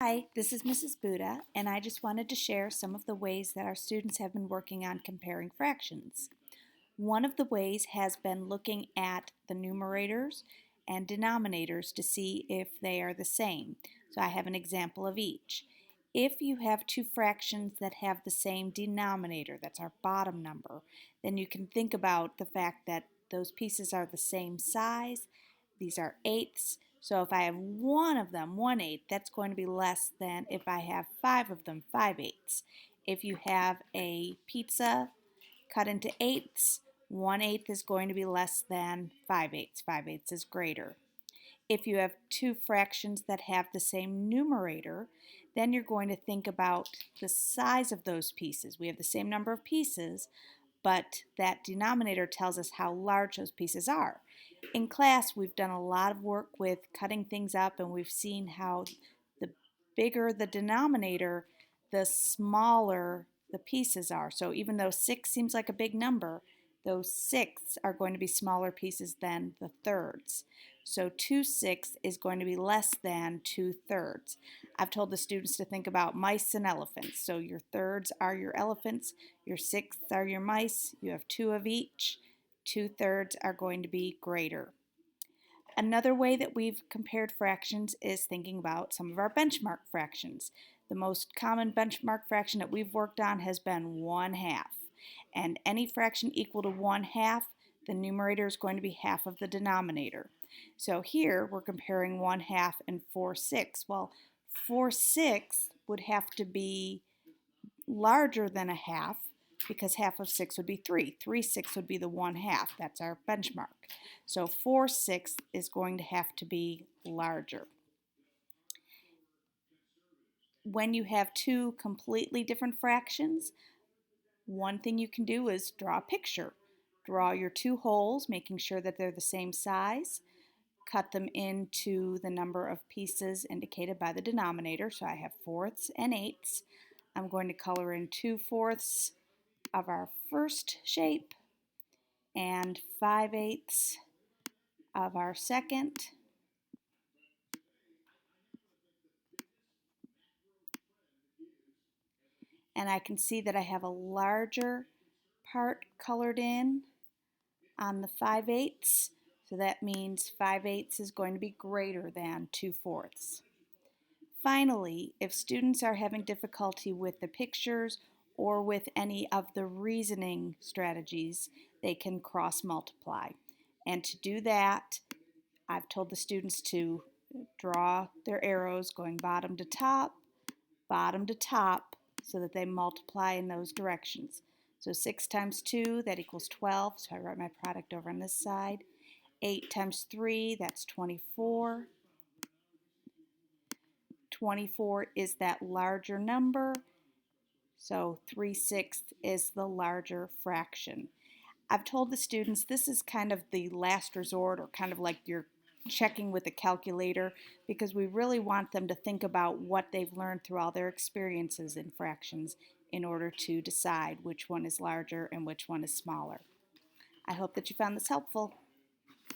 Hi, this is Mrs. Buddha, and I just wanted to share some of the ways that our students have been working on comparing fractions. One of the ways has been looking at the numerators and denominators to see if they are the same. So I have an example of each. If you have two fractions that have the same denominator, that's our bottom number, then you can think about the fact that those pieces are the same size. These are eighths. So if I have one of them, 1/8, that's going to be less than if I have five of them, 5/8. If you have a pizza cut into eighths, 1/8 is going to be less than 5/8. 5/8 is greater. If you have two fractions that have the same numerator, then you're going to think about the size of those pieces. We have the same number of pieces, but that denominator tells us how large those pieces are. In class, we've done a lot of work with cutting things up, and we've seen how the bigger the denominator, the smaller the pieces are. So even though 6 seems like a big number, those sixths are going to be smaller pieces than the thirds. So 2/6 is going to be less than 2/3. I've told the students to think about mice and elephants. So your thirds are your elephants, your sixths are your mice, you have two of each. 2/3 are going to be greater. Another way that we've compared fractions is thinking about some of our benchmark fractions. The most common benchmark fraction that we've worked on has been 1/2. And any fraction equal to 1/2, the numerator is going to be half of the denominator. So here we're comparing 1/2 and 4/6. Well, 4/6 would have to be larger than a half because half of 6 would be 3. 3/6 would be the 1/2. That's our benchmark. So 4/6 is going to have to be larger. When you have two completely different fractions, one thing you can do is draw a picture. Draw your two wholes, making sure that they're the same size. Cut them into the number of pieces indicated by the denominator. So I have fourths and eighths. I'm going to color in 2/4 of our first shape and 5/8 of our second. And I can see that I have a larger part colored in on the 5/8. So that means 5/8 is going to be greater than 2/4. Finally, if students are having difficulty with the pictures or with any of the reasoning strategies, they can cross multiply. And to do that, I've told the students to draw their arrows going bottom to top, so that they multiply in those directions. So 6 times 2, that equals 12, so I write my product over on this side. 8 times 3, that's 24. 24 is that larger number, so 3/6 is the larger fraction. I've told the students this is kind of the last resort, or kind of like you're checking with a calculator, because we really want them to think about what they've learned through all their experiences in fractions in order to decide which one is larger and which one is smaller. I hope that you found this helpful.